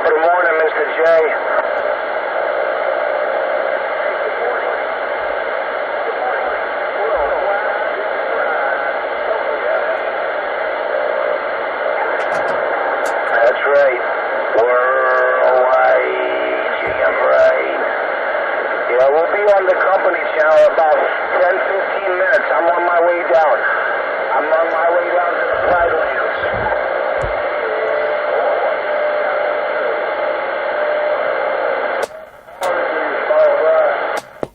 Good morning, Mr. J. That's right. Worldwide GM, right. Yeah, we'll be on the company channel about 10-15 minutes. I'm on my way down. I'm on my way down to the Flightlands.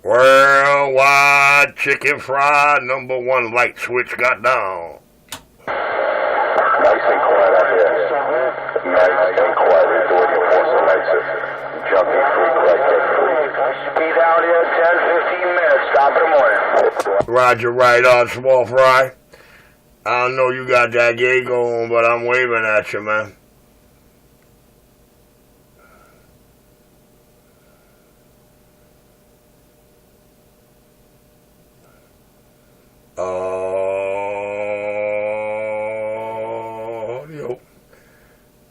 Worldwide chicken fry, #1 light switch got down. Nice and quiet out here. Nice and quiet. We're doing your force of nights. Jumping freak right there. Be down here 10-15 minutes. Stop in the morning. Roger, right on, small fry. I don't know you got that gay going, but I'm waving at you, man. Audio.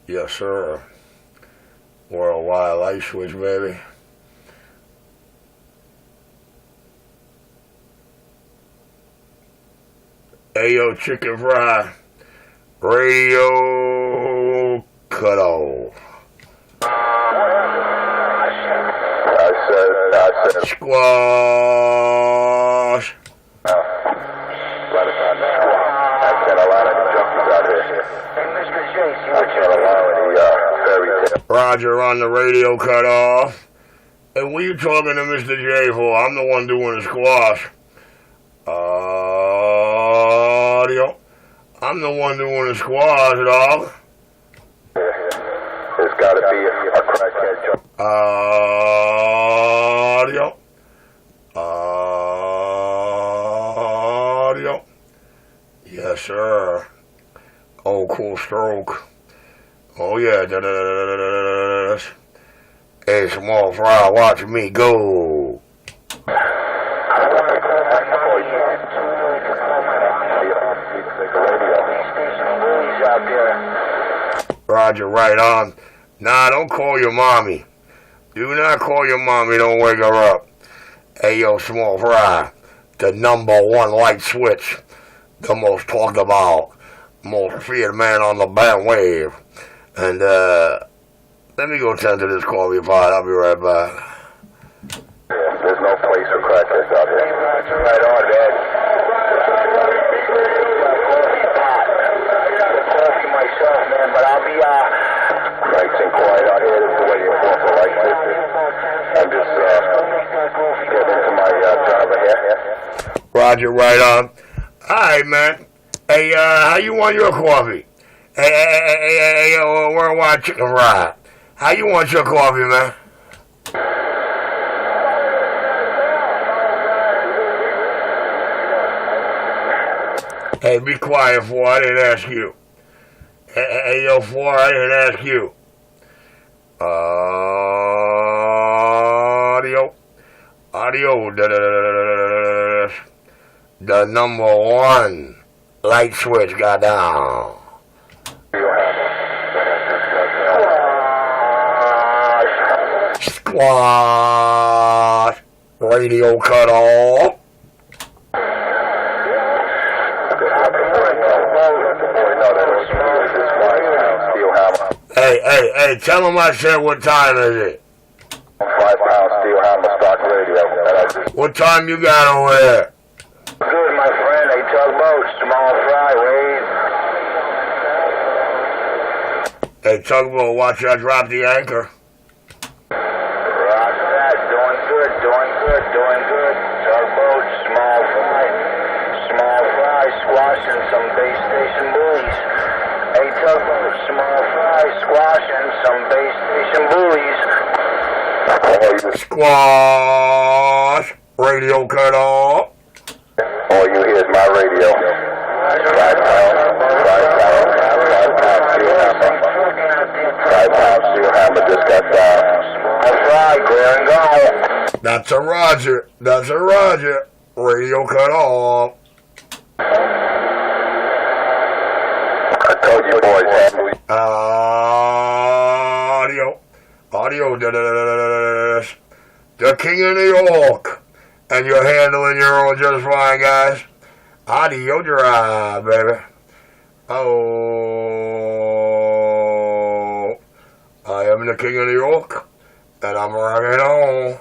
Yes, sir. Worldwide light switch, baby. Ayo, chicken fry. Radio cut off. I said. Squash. Roger on the radio cut off. And what are you talking to Mr. J for? I'm the one doing the squash. Audio. I'm the one doing the squash, dog. There's got to be a crackhead jump. Audio. Audio. Yes, sir. Oh, cool stroke. Oh, yeah. Hey, small fry, watch me go. Roger, right on. Nah, don't call your mommy. Do not call your mommy, don't wake her up. Hey, yo, small fry, the #1 light switch, the most talked about, most feared man on the bandwave. And, let me go tend to this coffee pot. I'll be right back. There's no place for crackheads out here. Right on, man. Coffee myself, man, but I'll be, nice and quiet out here. This is the way you're for like this. I'm just, getting into my, Java here. Roger, right on. Alright, man. Hey, how you want your coffee? Hey, worldwide chicken fry. How you want your coffee, man? Hey, be quiet, four. I didn't ask you. Hey, yo, four. I didn't ask you. Audio. The #1 light switch got down. Squash. Radio cut off. Hey, tell him I said what time is it? 5 pound steel hammer stock radio. What time you got over there? Good, my friend. A tugboat, small fry, wave. Hey, tugboat, watch I drop the anchor. Rock that. Doing good. Tugboat, small fry, squashing some base station buoys. A tugboat, small fry, squashing some base station buoys. Squash. Radio cut off. All you hear is my radio. 5 pound steel hammer just got down. Small fry, clear and go. That's a roger. Radio cut off. I told you boys, Audio. The King of New York. And you're handling your own just fine, guys. Audio drive, baby. Oh, I am the King of New York, and I'm rocking on.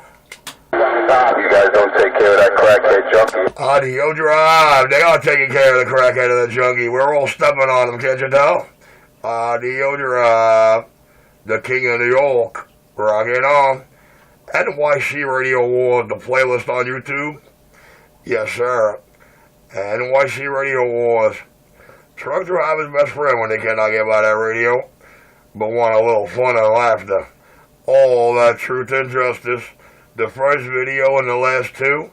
You guys don't take care of that crackhead junkie. Audio drive. They are taking care of the crackhead of the junkie. We're all stepping on them, can't you tell? Audio drive. The King of New York. Rocking on. NYC Radio Wars, the playlist on YouTube. Yes, sir. NYC Radio Wars. Truck driver's best friend when they cannot get by that radio, but want a little fun and laughter. All that truth and justice. The first video and the last two.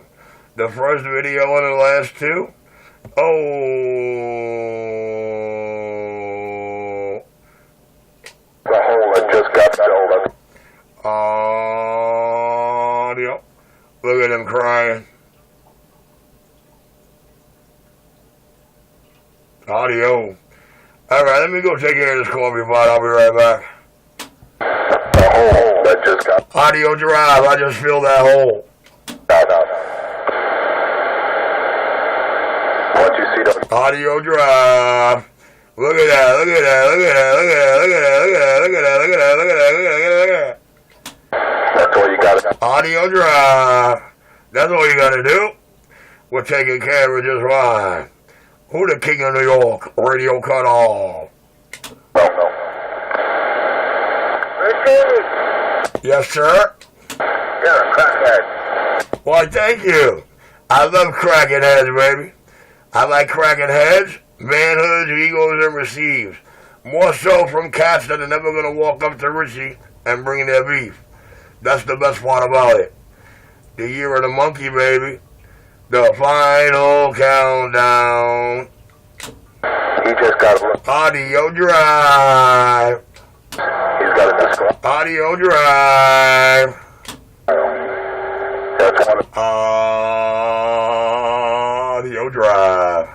Oh. The hole that just got stolen. Audio. Look at him crying. Audio. Alright, let me go take care of this coffee pot. I'll be right back. The hole that just got... Audio drive. I just filled that hole. No. Once you see the... Audio drive. Look at that. That's all you got to... Audio drive. That's all you got to do. We're taking care of it just fine. Who the King of New York? Radio cut off. No. Richie! Yes, sir? You're a crackhead. Why, thank you. I love cracking heads, baby. I like cracking heads, manhoods, egos, and receives. More so from cats that are never going to walk up to Richie and bring their beef. That's the best part about it. The year of the monkey, baby. The final countdown. He just got a... Audio drive. He's got a describe. Audio drive. That's one of... Audio drive.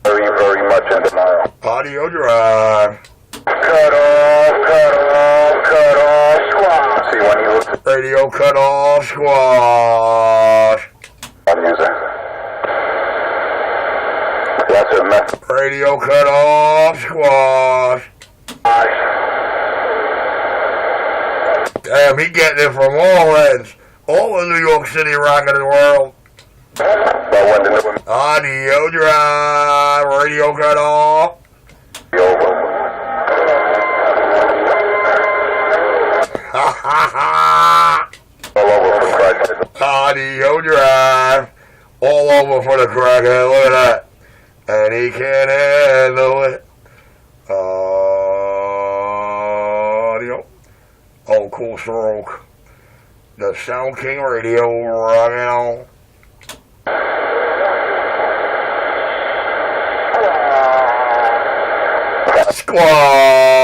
Very much in denial. Audio drive. Cut off, squash. See, when he looks at... Radio cut off, squash. I'm using... That's a mess. Radio cut off, squash. Damn, he getting it from all ends. All of New York City rocking the world. Audio drive. Radio cut off. Audio drive. All over for the crackhead. Look at that. And he can't handle it. Audio. Oh, cool stroke. The Sound King Radio rocking on. Squash.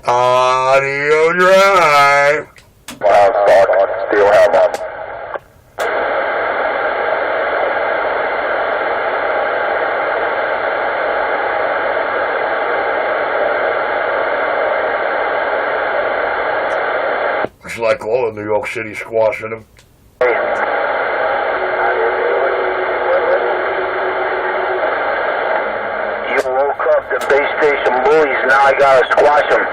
Audio drive. Steel hammer. like all of New York City squashing him. You woke up the base station bullies, now I gotta squash them.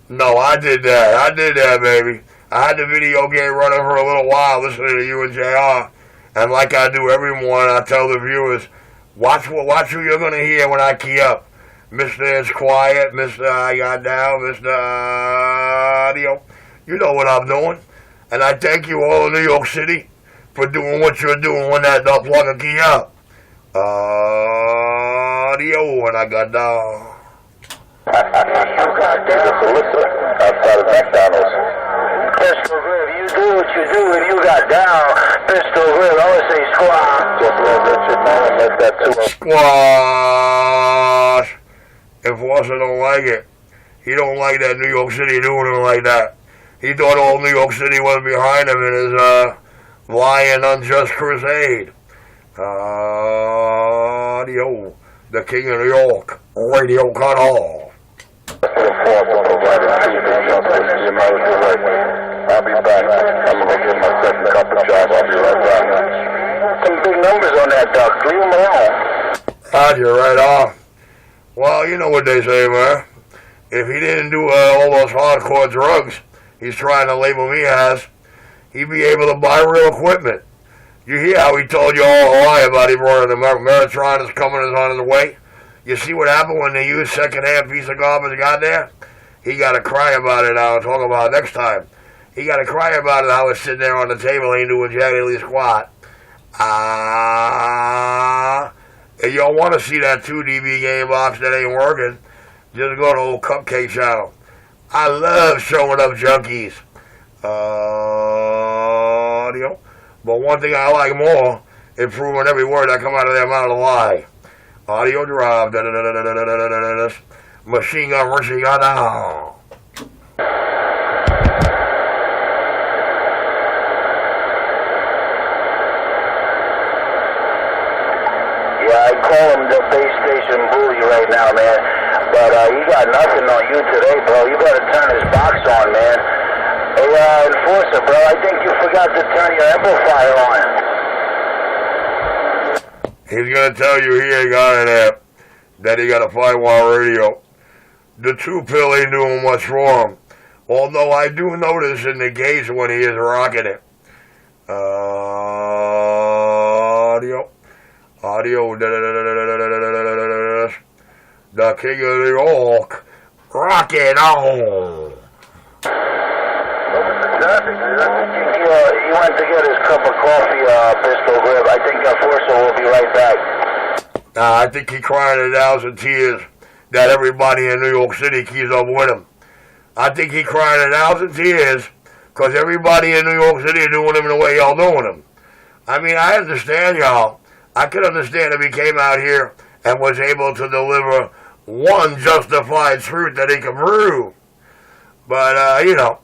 No, I did that, baby. I had the video game running for a little while listening to you and JR. And like I do every morning, I tell the viewers, watch who you're going to hear when I key up. Mr. It's Quiet, Mr. I Got Down, Mr. Audio. You know what I'm doing. And I thank you all in New York City for doing what you're doing when that plug and key up. Audio when I got down. You got down. Outside of McDonald's. Pistol grip, you do what you do if you got down. Pistol grip, I would say squash. Just a little bit, you know, and let that too. Squash. Enforcer don't like it. He don't like that New York City doing it like that. He thought all New York City was behind him in his lying, unjust crusade. Audio, the King of New York, radio cut off. I'll be back. I'm going to get my second cup of job. I'll be right back. Some big numbers on that duck. Leave him alone. Roger, right off. Well, you know what they say, man. If he didn't do all those hardcore drugs he's trying to label me as, he'd be able to buy real equipment. You hear how he told you all Hawaii about he brought in the Meritron is coming, is on his way? You see what happened when they used second-hand piece of garbage got there? He got to cry about it now and talk about it next time. He got to cry about it how it's sitting there on the table, ain't doing jaggedly squat. If y'all want to see that 2 DB game box that ain't working, just go to old Cupcake channel. I love showing up junkies. Audio. But one thing I like more is proving every word that come out of their mouth a lie. Audio drive. Machine gun, machine gun down. I call him the base station bully right now, man. But he got nothing on you today, bro. You better turn his box on, man. Hey, enforcer, bro, I think you forgot to turn your amplifier on. He's going to tell you he ain't got an amp, that he got a 5-wire radio. The 2-pill ain't doing much for him. Although I do notice in the gauge when he is rocking it. Audio. The King of New York, rockin' on. He went to get his cup of coffee, Pistol Grip. I think Enforcer will be right back. I think he crying 1,000 tears that everybody in New York City keeps up with him. I think he crying 1,000 tears because everybody in New York City is doing him the way y'all doing him. I mean, I understand y'all. I could understand if he came out here and was able to deliver one justified truth that he could prove. But, you know,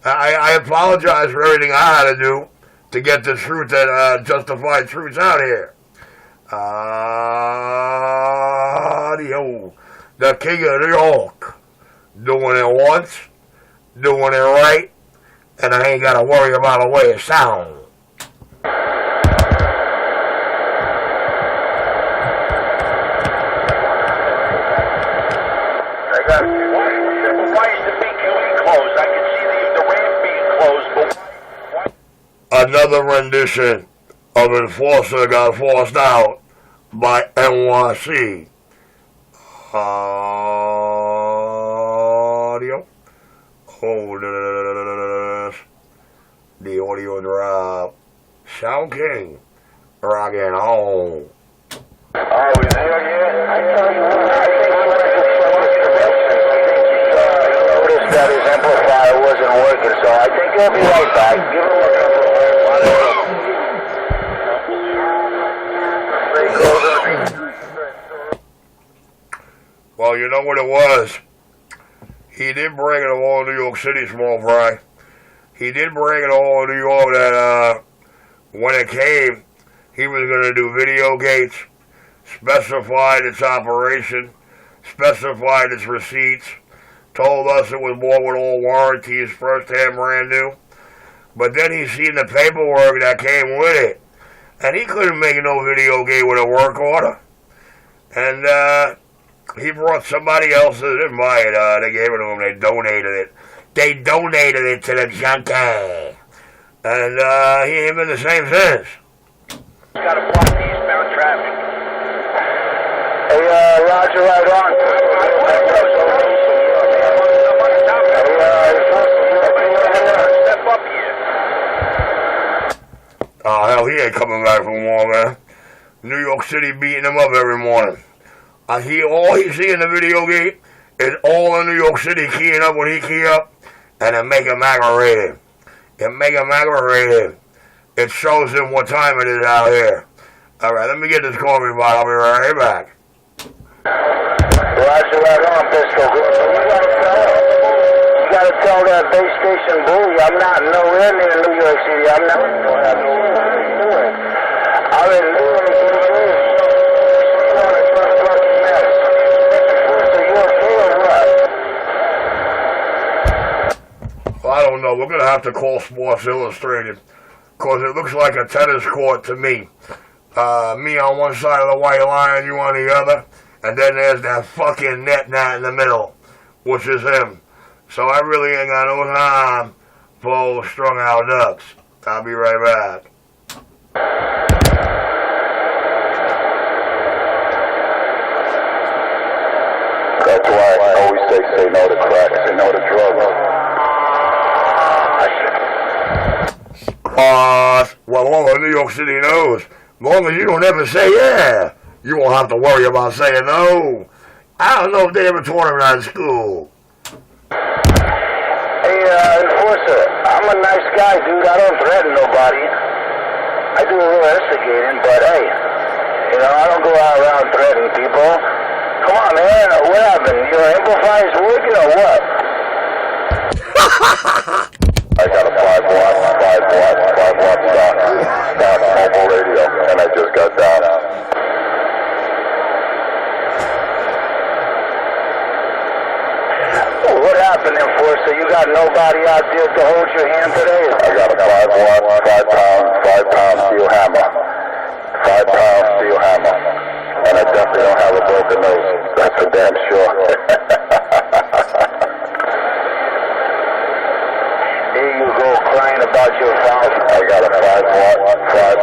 I apologize for everything I had to do to get the truth that justified truths out here. Audio, the King of New York, doing it once, doing it right, and I ain't got to worry about the way it sounds. Another rendition of Enforcer got forced out by NYC. Audio. Hold this. The audio drop. Sound King. Rockin' on. Are we there yet? I tell you what, I think he went to noticed that his amplifier wasn't working, so I think he'll be right back. Give him a couple. Well, you know what it was. He did bring it all to New York City, small fry. He did bring it all to New York that when it came, he was going to do video gates, specified its operation, specified its receipts, told us it was bought with all warranties, first-hand brand new. But then he seen the paperwork that came with it. And he couldn't make no video game with a work order. And he brought somebody else that didn't buy it. They gave it to him. They donated it. They donated it to the junkie. And he ain't been the same since. Got to block the eastbound traffic. Hey, Roger, right on. Step up here. Oh, hell, he ain't coming back from war, man. New York City beating him up every morning. All he see in the video game is all in New York City keying up when he key up, and it make him aggravated. It shows him what time it is out here. All right, let me get this coffee bottle. I'll be right back. Roger, right on, Pistol. You gotta tell that base station bully I'm not nowhere near New York City. I'm not going out there. I'm in New York City. I don't know. We're going to have to call Sports Illustrated because it looks like a tennis court to me. Me on one side of the white line, you on the other, and then there's that fucking net in the middle, which is him. So I really ain't got no time for strung out ducks. I'll be right back. That's why I always say no to crack, say no to drugs. Well, all of New York City knows. As long as you don't ever say yeah, you won't have to worry about saying no. I don't know if they ever taught him that in school. Hey, enforcer, I'm a nice guy, dude. I don't threaten nobody. I do a little investigating, but hey, I don't go out around threatening people. Come on, man. What happened? Your amplifier's working or what? I got a 5 watt stock mobile radio, and I just got down. What happened, enforcer? You got nobody out there to hold your hand today? I got a 5 watt, 5 pound steel hammer. 5 pound steel hammer. And I definitely don't have a broken nose. That's for damn sure. Here you go, crying about your father. I got a 5 watt, 5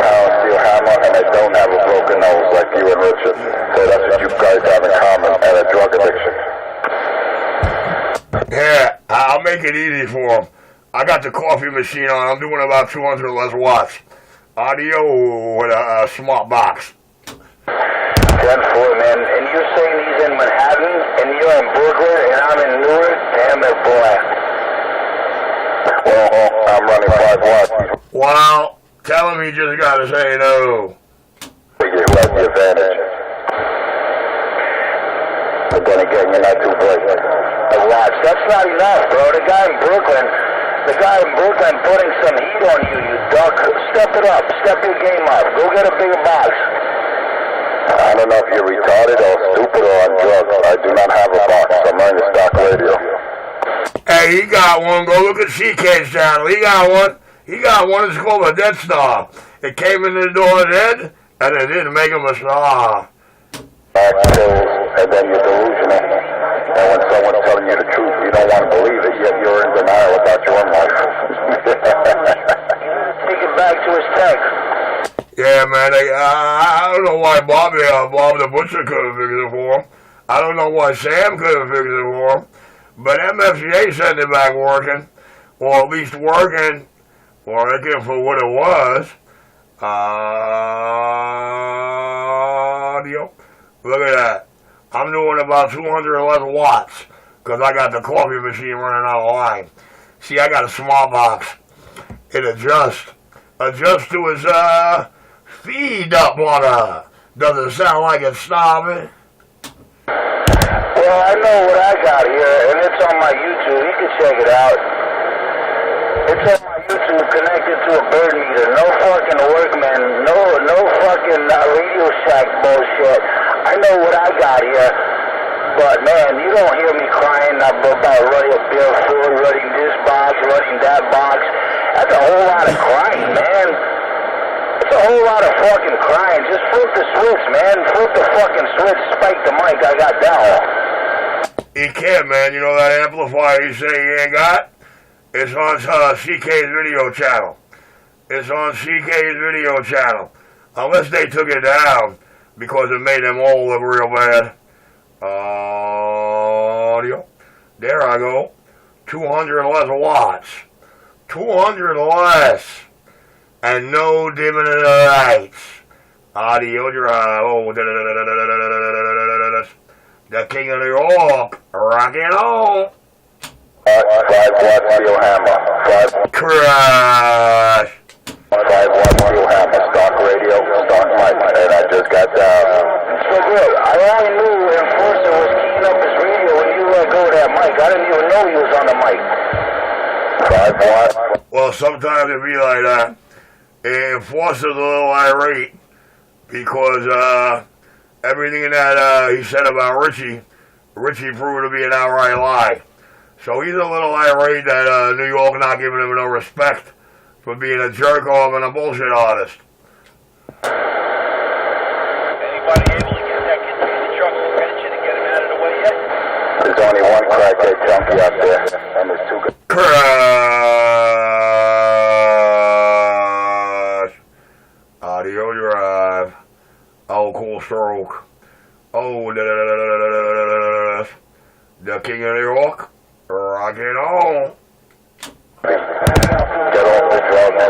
pound steel hammer, and I don't have a broken nose like you and Richard. So that's what you guys have in common, and a drug addiction. Yeah, I'll make it easy for him. I got the coffee machine on. I'm doing about 200 less watts. Audio with a smart box. 10-4, man. And you're saying he's in Manhattan, and you're in Brooklyn, and I'm in Newark? Damn it, boy. Well, I'm running 5 watts. Well, tell him he just got to say no. You have the advantage. But then again, you're not too blatant. Watch, that's not enough, bro. The guy in Brooklyn putting some heat on you, you duck. Step it up. Step your game up. Go get a bigger box. I don't know if you're retarded or stupid or on drugs. I do not have a box. I'm running the stock radio. Hey, he got one. Go look at CK's channel. He got one. It's called a Death Star. It came in the door dead, and it didn't make him a star. Back pills, and then you're delusional. And when someone's telling you the truth, you don't want to believe it, yet you're in denial about your own life. Take it back to his tech. Yeah, man. I don't know why Bob the Butcher couldn't fix it for him. I don't know why Sam couldn't fix it for him. But MFGA sent it back working, or at least working, working for what it was. Audio. Look at that. I'm doing about 211 watts because I got the coffee machine running out of line. See, I got a small box. It adjusts to its feed up on her. Does it sound like it's stopping? Well, I know what I got here, and it's on my YouTube. You can check it out. It's on my YouTube connected to a bird meter. No fucking workman. No fucking Radio Shack bullshit. I know what I got here. But man, you don't hear me crying about running a bill for running this box, running that box. That's a whole lot of crying, man. It's a whole lot of fucking crying. Just flip the switch, man. Flip the fucking switch. Spike the mic. I got down. You can't, man. You know that amplifier you say you ain't got? It's on CK's video channel. It's on CK's video channel. Unless they took it down because it made them all look real bad. Audio. There I go. 200 less watts. 200 less. And no dimming of the lights. Audio drive. Oh, the King of New York. Rockin' on. 5 watt steel hammer. Crash. 5 watt steel hammer. Stock radio, stock mic. And I just got down. So good. I only knew Enforcer was keying up his radio when you let go of that mic. I didn't even know he was on the mic. 5 watt. Well, sometimes it be like that. Enforcer's a little irate because everything that he said about Richie proved to be an outright lie. So he's a little irate that New York not giving him no respect for being a jerk off and a bullshit artist. Anybody able to get that kid in the truck's attention and get him out of the way yet? There's only one crackhead junkie out there, and there's 2 guys. Crash. Audio drive. Oh, cool stroke. Oh, the King of New York. Rock it on. Get off the drugs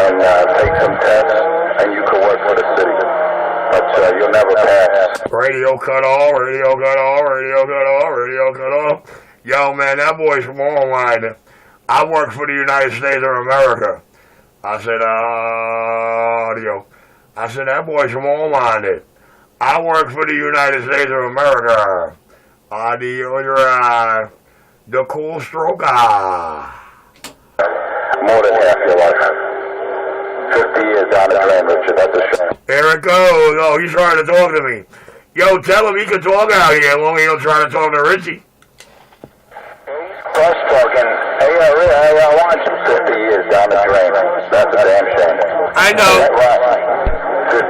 and take some tests, and you can work for the city. But you'll never pass. Radio cut off, radio cut off, radio cut off, radio cut off. Yo, man, that boy's from online. I work for the United States of America. I said, audio. I said, that boy's from online. I work for the United States of America. Audio drive. The cool stroke. More than half your life. 50 years down the drain, Richard. That's a shame. Here it goes. Oh, he's trying to talk to me. Yo, tell him he can talk out here as long as he don't try to talk to Richie. Cross talking. Hey, I want you. 50 years down the drain. That's a damn shame. I know. Right. 50